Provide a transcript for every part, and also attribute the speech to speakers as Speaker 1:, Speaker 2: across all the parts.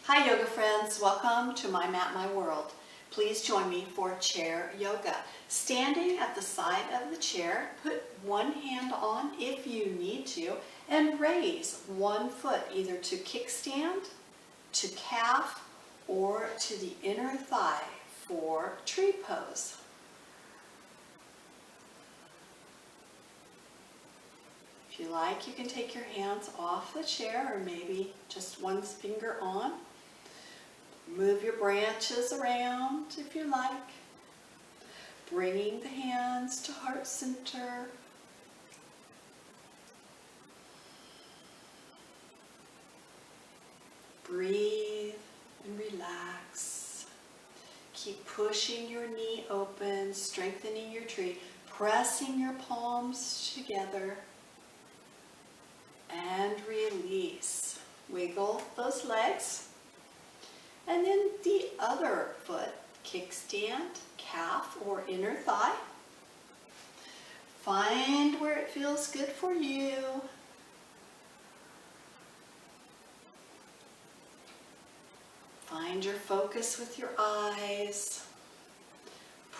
Speaker 1: Hi yoga friends, welcome to my mat, my world. Please join me for chair yoga. Standing at the side of the chair, put one hand on if you need to, and raise one foot either to kickstand, to calf, or to the inner thigh for tree pose. If you like, you can take your hands off the chair or maybe just one finger on. Move your branches around if you like. Bringing the hands to heart center. Breathe and relax. Keep pushing your knee open, strengthening your tree, pressing your palms together. And release. Wiggle those legs. And then the other foot, kickstand, calf, or inner thigh. Find where it feels good for you. Find your focus with your eyes.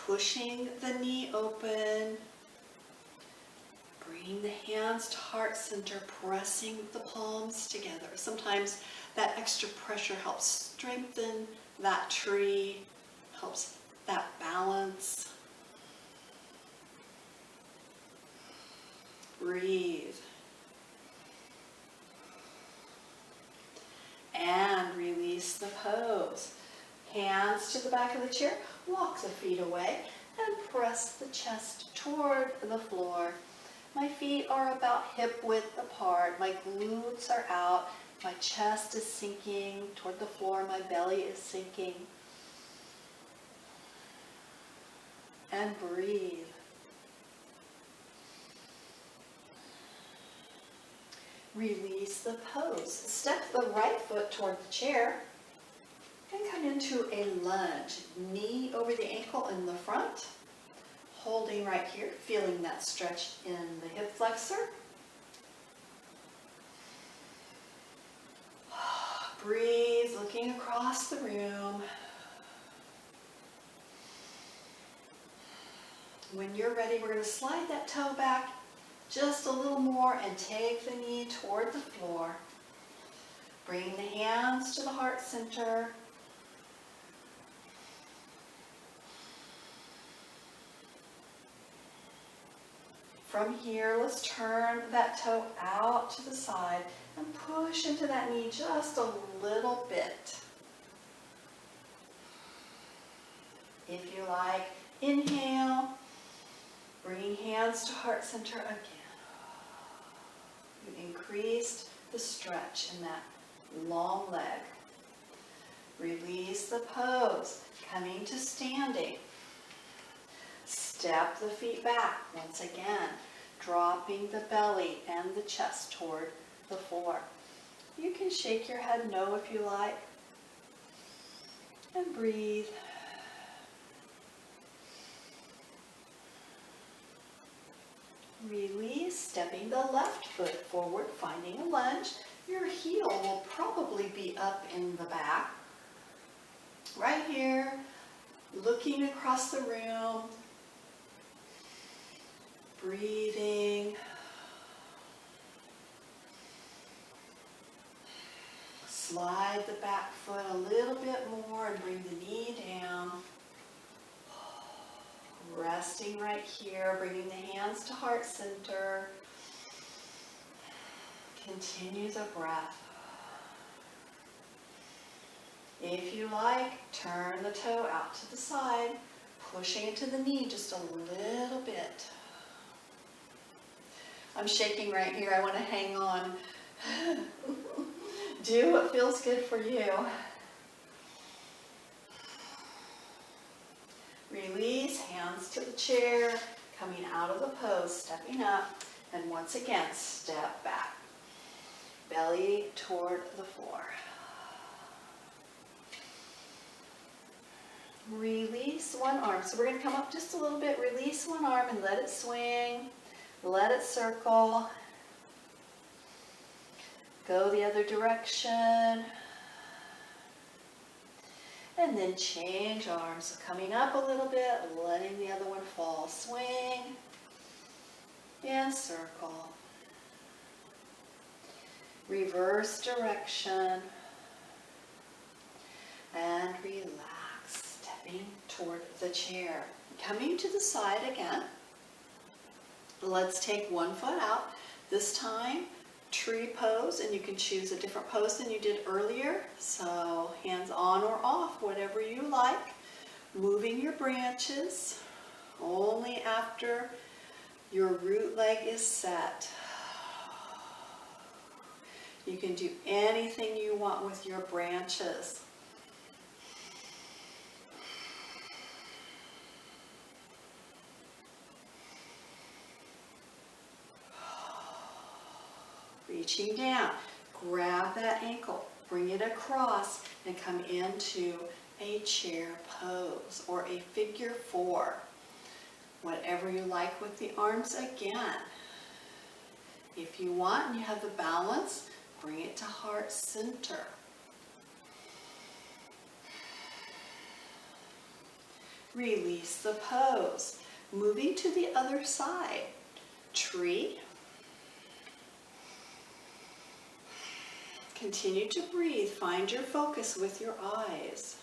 Speaker 1: Pushing the knee open. Bring the hands to heart center, pressing the palms together. Sometimes that extra pressure helps strengthen that tree, helps that balance. Breathe. And release the pose. Hands to the back of the chair, walk the feet away, and press the chest toward the floor. My feet are about hip width apart. My glutes are out. My chest is sinking toward the floor. My belly is sinking. And breathe. Release the pose. Step the right foot toward the chair and come into a lunge. Knee over the ankle in the front. Holding right here, feeling that stretch in the hip flexor. Breathe, looking across the room. When you're ready, we're going to slide that toe back just a little more and take the knee toward the floor. Bring the hands to the heart center. From here, let's turn that toe out to the side and push into that knee just a little bit. If you like, inhale, bringing hands to heart center again. You increased the stretch in that long leg. Release the pose, coming to standing. Step the feet back once again, dropping the belly and the chest toward the floor. You can shake your head no if you like. And breathe. Release, stepping the left foot forward, finding a lunge. Your heel will probably be up in the back. Right here, looking across the room. Breathing. Slide the back foot a little bit more and bring the knee down. Resting right here, bringing the hands to heart center. Continue the breath. If you like, turn the toe out to the side, pushing into the knee just a little bit. I'm shaking right here. I want to hang on. Do what feels good for you. Release, hands to the chair, coming out of the pose, stepping up, and once again, step back. Belly toward the floor. Release one arm. So we're going to come up just a little bit. Release one arm and let it swing. Let it circle. Go the other direction. And then change arms. So coming up a little bit, letting the other one fall. Swing and circle. Reverse direction. And relax, stepping toward the chair. Coming to the side again. Let's take one foot out. This time, tree pose, and you can choose a different pose than you did earlier. So hands on or off, whatever you like. Moving your branches only after your root leg is set. You can do anything you want with your branches. Reaching down, grab that ankle, bring it across, and come into a chair pose or a figure four. Whatever you like with the arms again. If you want and you have the balance, bring it to heart center. Release the pose. Moving to the other side. Tree. Continue to breathe. Find your focus with your eyes.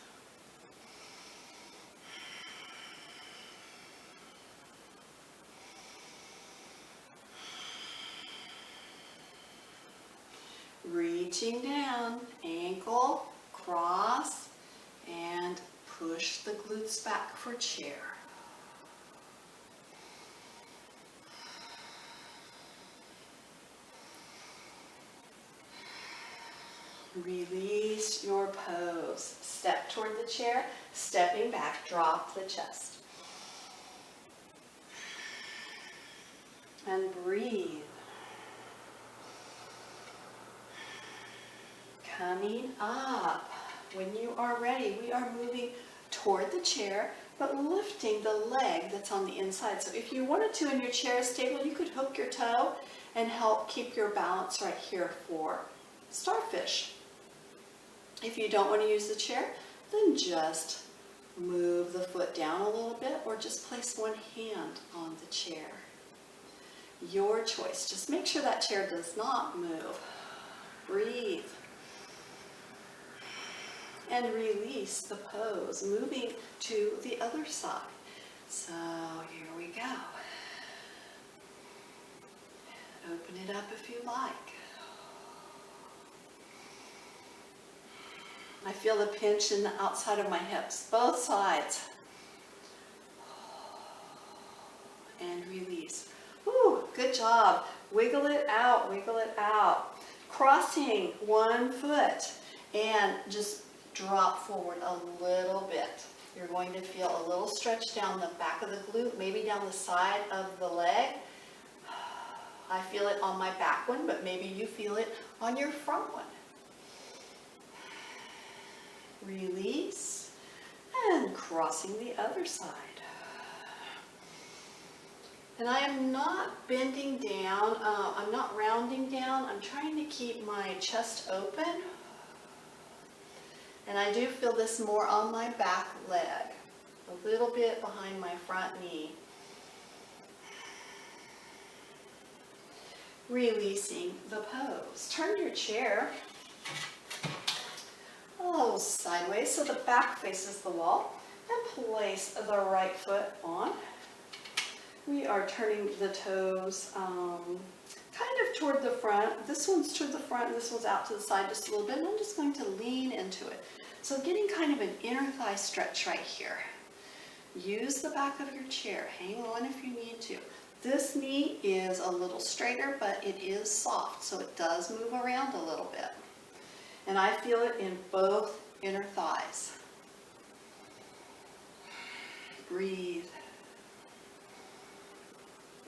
Speaker 1: Reaching down, ankle, cross, and push the glutes back for chair. Release your pose. Step toward the chair, stepping back, drop the chest. And breathe. Coming up. When you are ready, we are moving toward the chair, but lifting the leg that's on the inside. So if you wanted to, and your chair is stable, you could hook your toe and help keep your balance right here for starfish. If you don't want to use the chair, then just move the foot down a little bit or just place one hand on the chair. Your choice. Just make sure that chair does not move. Breathe. And release the pose, moving to the other side. So here we go. Open it up if you like. I feel the pinch in the outside of my hips, both sides. And release. Whew, good job. Wiggle it out, wiggle it out. Crossing one foot and just drop forward a little bit. You're going to feel a little stretch down the back of the glute, maybe down the side of the leg. I feel it on my back one, but maybe you feel it on your front one. Release and crossing the other side. And I am not bending down, I'm not rounding down, I'm trying to keep my chest open. And I do feel this more on my back leg, a little bit behind my front knee. Releasing the pose. Turn your chair a little sideways so the back faces the wall, and place the right foot on. We are turning the toes kind of toward the front. This one's toward the front and this one's out to the side just a little bit, and I'm just going to lean into it. So getting kind of an inner thigh stretch right here. Use the back of your chair. Hang on if you need to. This knee is a little straighter, but it is soft, so it does move around a little bit. And I feel it in both inner thighs. Breathe.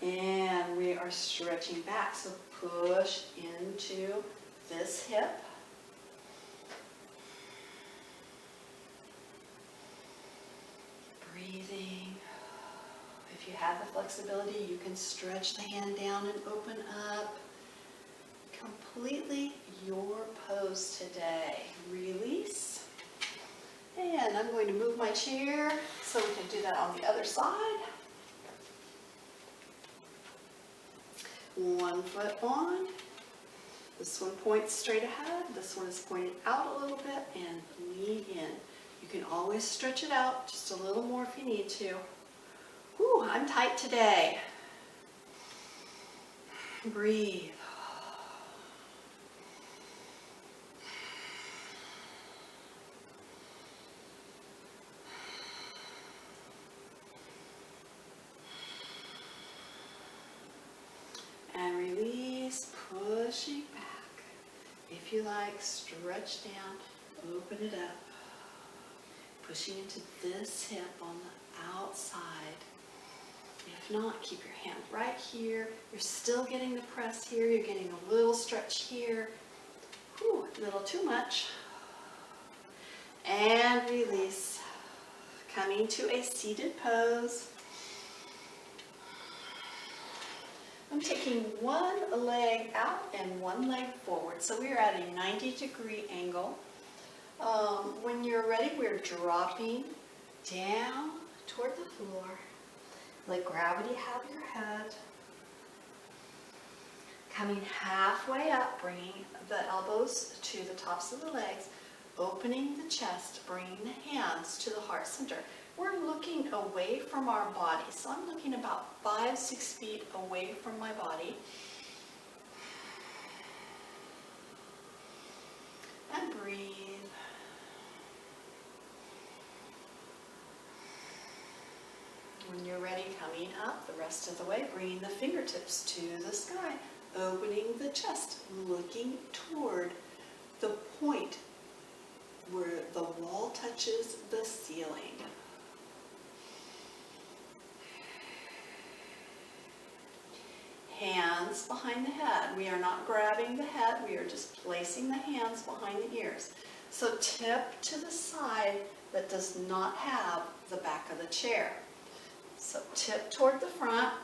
Speaker 1: And we are stretching back, so push into this hip. Breathing. If you have the flexibility, you can stretch the hand down and open up. Completely your pose today. Release And I'm going to move my chair so we can do that on the other side. One foot on. This one points straight ahead. This one is pointed out a little bit and lean in. You can always stretch it out just a little more if you need to. Whew, I'm tight today. Breathe. And release, pushing back. If you like, stretch down, open it up. Pushing into this hip on the outside. If not, keep your hand right here. You're still getting the press here. You're getting a little stretch here. Whew, a little too much. And release. Coming to a seated pose. I'm taking one leg out and one leg forward. So we are at a 90-degree angle. When you're ready, we're dropping down toward the floor. Let gravity have your head. Coming halfway up, bringing the elbows to the tops of the legs, opening the chest, bringing the hands to the heart center. We're looking away from our body. So I'm looking about 5-6 feet away from my body. And breathe. When you're ready, coming up the rest of the way, bringing the fingertips to the sky, opening the chest, looking toward the point where the wall touches the ceiling. Hands behind the head. We are not grabbing the head, we are just placing the hands behind the ears. So tip to the side that does not have the back of the chair. So tip toward the front.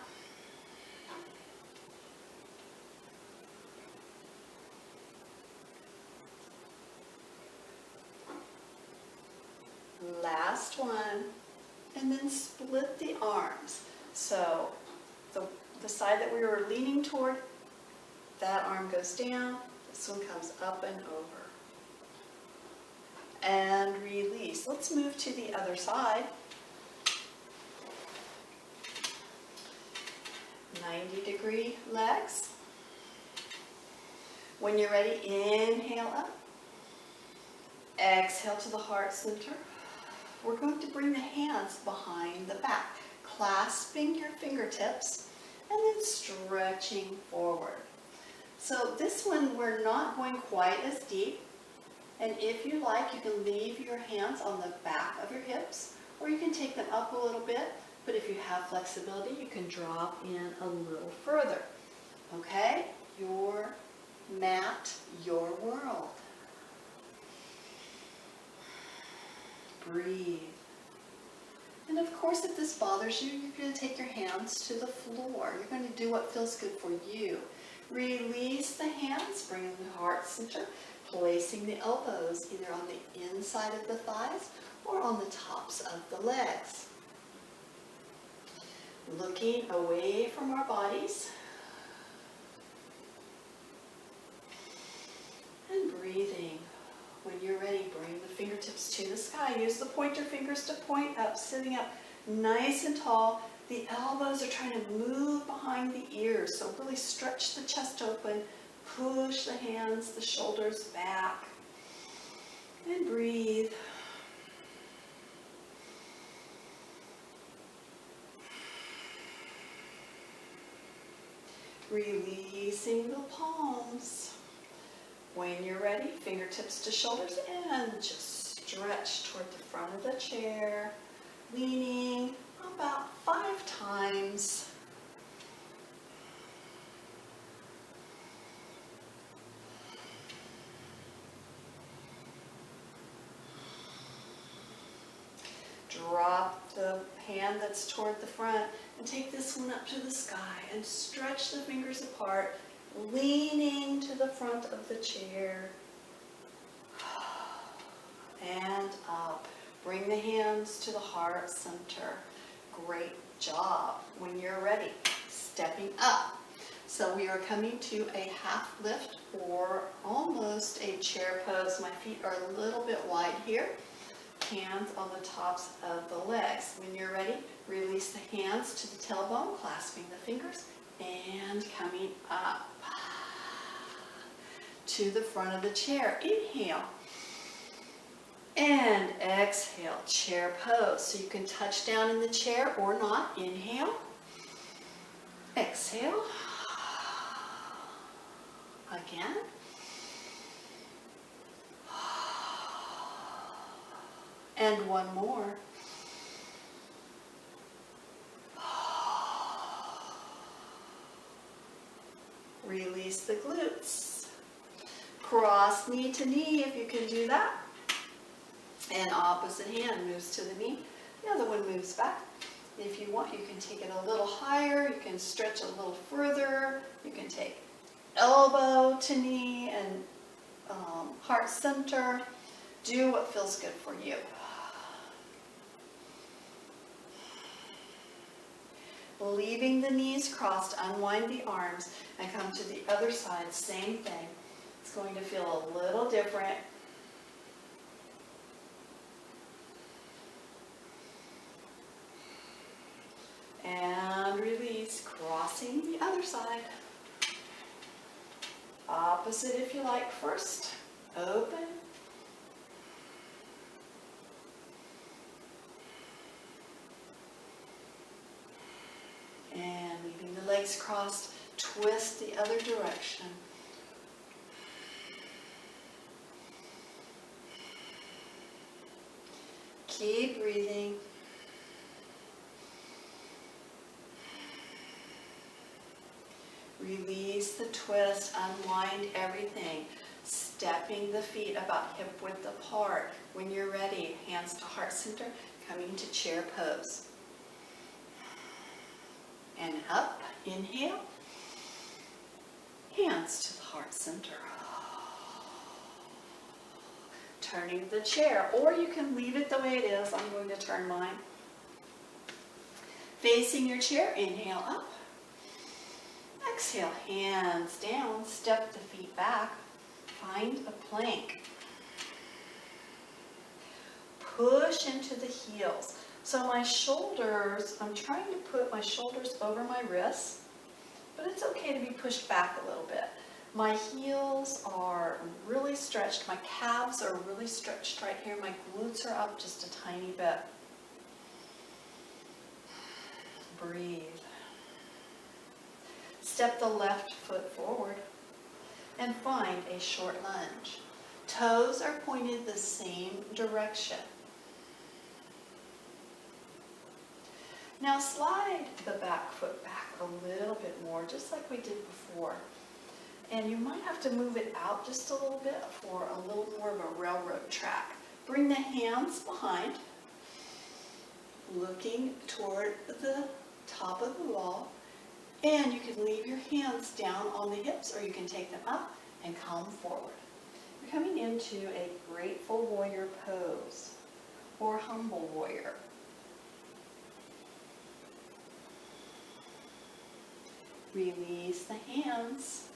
Speaker 1: Last one. And then split the arms. So the side that we were leaning toward, that arm goes down, this one comes up and over. And release. Let's move to the other side. 90-degree legs. When you're ready, inhale up. Exhale to the heart center. We're going to bring the hands behind the back, clasping your fingertips and then stretching forward. So this one, we're not going quite as deep. And if you like, you can leave your hands on the back of your hips, or you can take them up a little bit. But if you have flexibility, you can drop in a little further. Okay? Your mat, your world. Breathe. And of course, if this bothers you, you're going to take your hands to the floor. You're going to do what feels good for you. Release the hands, bring in the heart center, placing the elbows either on the inside of the thighs or on the tops of the legs. Looking away from our bodies. And breathing. When you're ready, bring the fingertips to the sky. Use the pointer fingers to point up, sitting up nice and tall. The elbows are trying to move behind the ears, so really stretch the chest open. Push the hands, the shoulders back. And breathe. Releasing the palms. When you're ready, fingertips to shoulders and just stretch toward the front of the chair, leaning about 5 times. Drop the hand that's toward the front and take this one up to the sky and stretch the fingers apart, leaning to the front of the chair and up. Bring the hands to the heart center. Great job. When you're ready, stepping up. So we are coming to a half lift or almost a chair pose. My feet are a little bit wide here. Hands on the tops of the legs. When you're ready, release the hands to the tailbone, clasping the fingers, and coming up to the front of the chair. Inhale. And exhale, chair pose. So you can touch down in the chair or not. Inhale. Exhale. Again. And one more. Release the glutes. Cross knee to knee if you can do that. And opposite hand moves to the knee. The other one moves back. If you want, you can take it a little higher. You can stretch a little further. You can take elbow to knee and heart center. Do what feels good for you. Leaving the knees crossed, unwind the arms and come to the other side. Same thing. It's going to feel a little different. And release, crossing the other side. Opposite if you like first. Open. And leaving the legs crossed, twist the other direction. Keep breathing. Release the twist, unwind everything. Stepping the feet about hip width apart. When you're ready, hands to heart center, coming to chair pose. And up, inhale. Hands to the heart center. Turning the chair, or you can leave it the way it is. I'm going to turn mine. Facing your chair, inhale up. Exhale, hands down, step the feet back, find a plank. Push into the heels. So my shoulders, I'm trying to put my shoulders over my wrists, but it's okay to be pushed back a little bit. My heels are really stretched, my calves are really stretched right here, my glutes are up just a tiny bit. Breathe. Step the left foot forward and find a short lunge. Toes are pointed the same direction. Now slide the back foot back a little bit more, just like we did before. And you might have to move it out just a little bit for a little more of a railroad track. Bring the hands behind, looking toward the top of the wall. And you can leave your hands down on the hips, or you can take them up and come forward. You're coming into a grateful warrior pose, or humble warrior. Release the hands.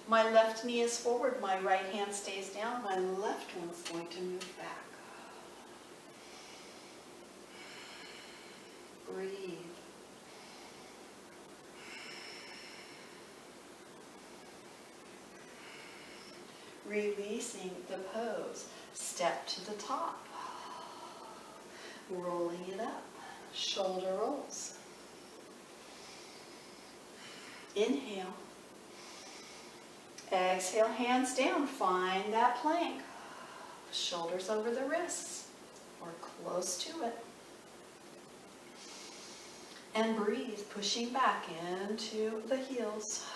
Speaker 1: My left knee is forward, my right hand stays down, my left one's going to move back. Breathe. Releasing the pose. Step to the top. Rolling it up. Shoulder rolls. Inhale. Exhale, hands down. Find that plank. Shoulders over the wrists or close to it. And breathe, pushing back into the heels.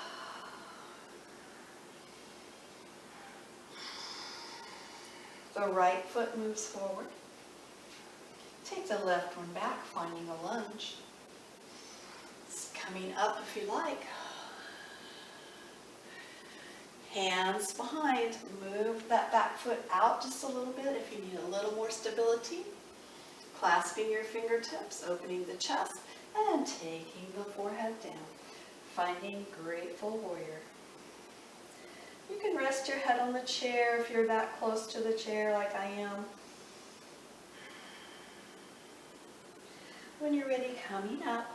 Speaker 1: The right foot moves forward. Take the left one back, finding a lunge. It's coming up if you like. Hands behind. Move that back foot out just a little bit if you need a little more stability. Clasping your fingertips, opening the chest, and taking the forehead down. Finding Grateful Warrior. You can rest your head on the chair if you're that close to the chair like I am. When you're ready, coming up,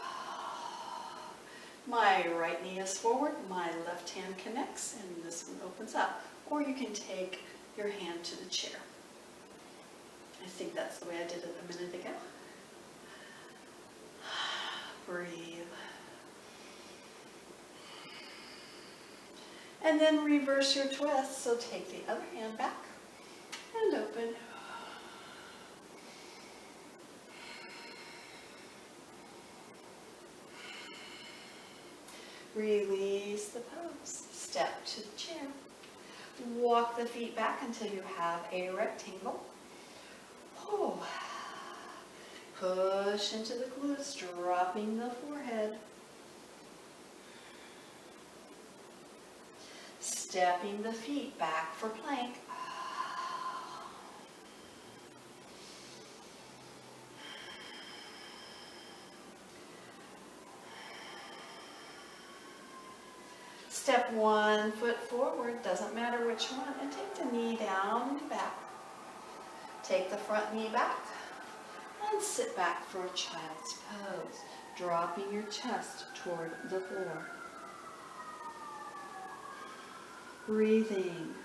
Speaker 1: my right knee is forward, my left hand connects, and this one opens up. Or you can take your hand to the chair. I think that's the way I did it a minute ago. Breathe. And then reverse your twist. So take the other hand back and open. Release the pose. Step to the chair. Walk the feet back until you have a rectangle. Oh. Push into the glutes, dropping the forehead. Stepping the feet back for plank. Step one foot forward, doesn't matter which one, and take the knee down and back. Take the front knee back and sit back for a child's pose, dropping your chest toward the floor. Breathing,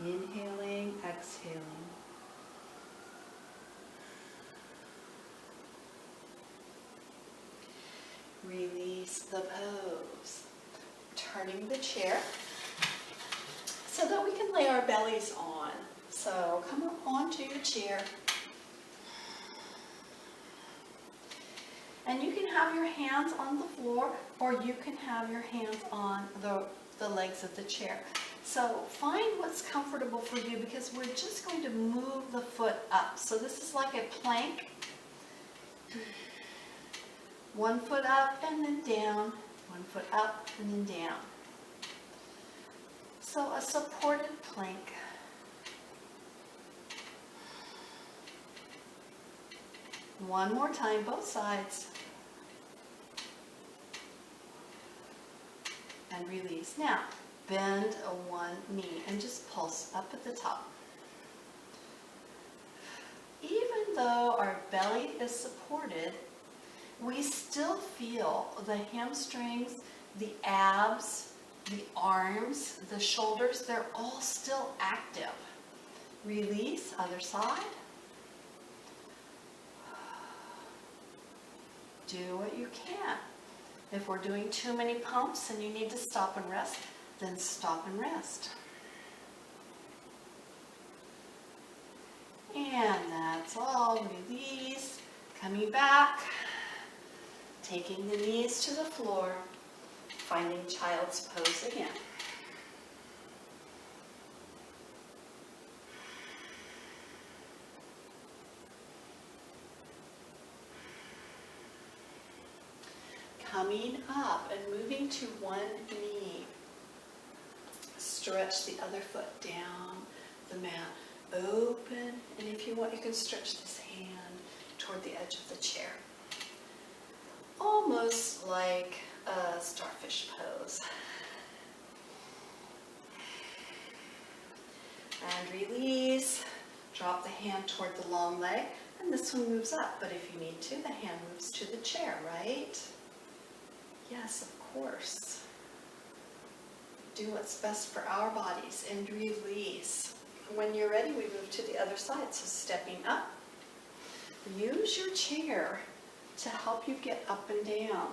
Speaker 1: inhaling, exhaling. Release the pose. Turning the chair so that we can lay our bellies on. So come up onto your chair. And you can have your hands on the floor, or you can have your hands on the legs of the chair. So find what's comfortable for you, because we're just going to move the foot up. So this is like a plank. One foot up and then down. One foot up and then down. So a supported plank. One more time, both sides. And release. Now, bend one knee and just pulse up at the top. Even though our belly is supported, we still feel the hamstrings, the abs, the arms, the shoulders, they're all still active. Release, other side. Do what you can. If we're doing too many pumps and you need to stop and rest, then stop and rest. And that's all. Release. Coming back. Taking the knees to the floor. Finding child's pose again. Coming up and moving to one knee. Stretch the other foot down the mat. Open, and if you want, you can stretch this hand toward the edge of the chair. Almost like a starfish pose. And release. Drop the hand toward the long leg, and this one moves up. But if you need to, the hand moves to the chair, right? Yes, of course. Do what's best for our bodies and release. When you're ready, we move to the other side. So stepping up, use your chair to help you get up and down.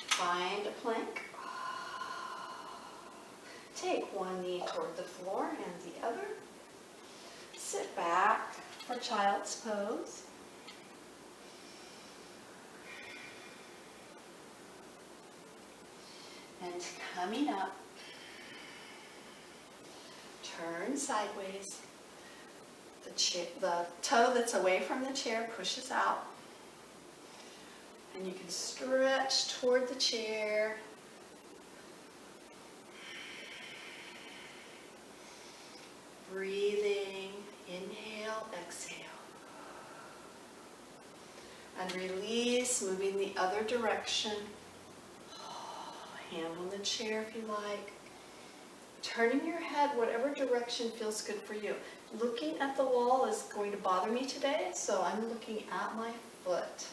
Speaker 1: Find a plank. Take one knee toward the floor and the other. Sit back for child's pose. And coming up, turn sideways. The toe that's away from the chair pushes out. And you can stretch toward the chair. Breathing, And release, moving the other direction. Hand on the chair if you like. Turning your head whatever direction feels good for you. Looking at the wall is going to bother me today, so I'm looking at my foot.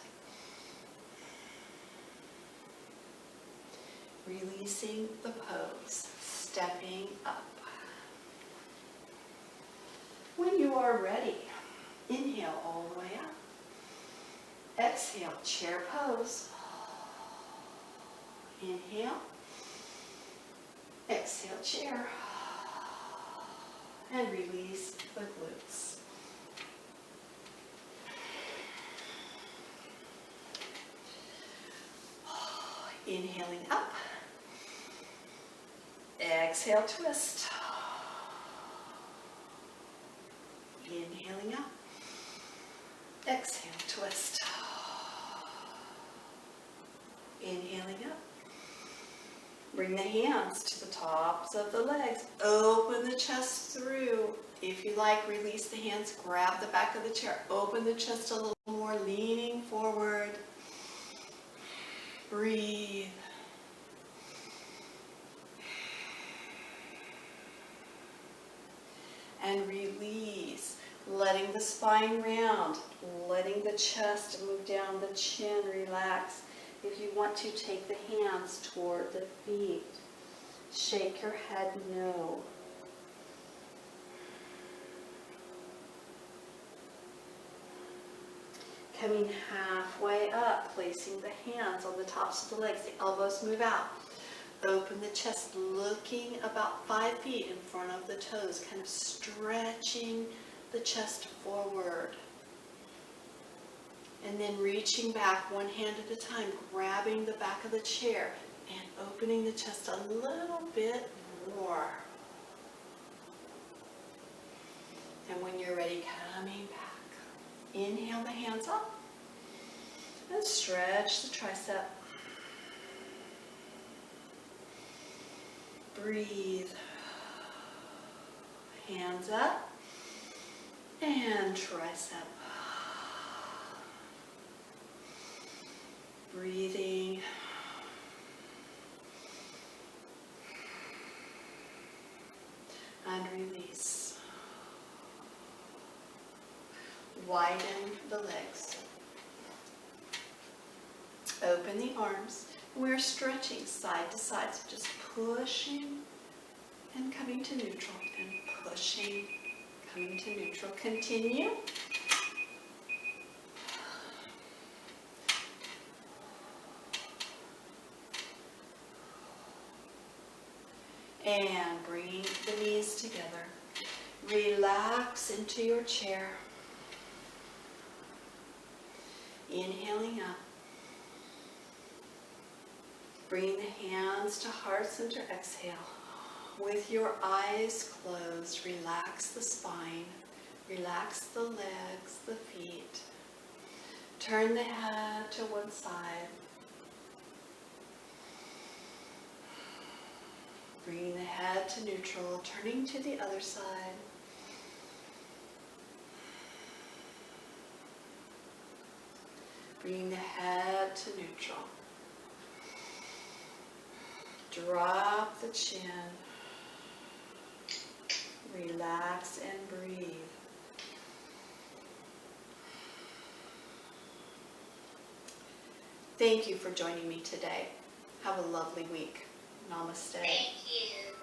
Speaker 1: Releasing the pose, stepping up. When you are ready, inhale all the way up. Exhale, chair pose. Inhale. Exhale, chair. And release the glutes. Inhaling up. Exhale, twist. Inhaling up. Exhale, twist. Inhaling up. Bring the hands to the tops of the legs. Open the chest through. If you like, release the hands. Grab the back of the chair. Open the chest a little more, leaning forward. Breathe. And release. Letting the spine round. Letting the chest move down, the chin relax. If you want to, take the hands toward the feet. Shake your head no. Coming halfway up, placing the hands on the tops of the legs. The elbows move out. Open the chest, looking about 5 feet in front of the toes, kind of stretching the chest forward. And then reaching back one hand at a time, grabbing the back of the chair and opening the chest a little bit more. And when you're ready, coming back. Inhale the hands up and stretch the tricep. Breathe. Hands up and tricep. Breathing. And release. Widen the legs. Open the arms. We're stretching side to side, so just pushing and coming to neutral, and pushing, coming to neutral. Continue. And bring the knees together. Relax into your chair. Inhaling up. Bring the hands to heart center. Exhale. With your eyes closed, relax the spine. Relax the legs, the feet. Turn the head to one side. Bringing the head to neutral, turning to the other side. Bringing the head to neutral. Drop the chin. Relax and breathe. Thank you for joining me today. Have a lovely week. Namaste.
Speaker 2: Thank you.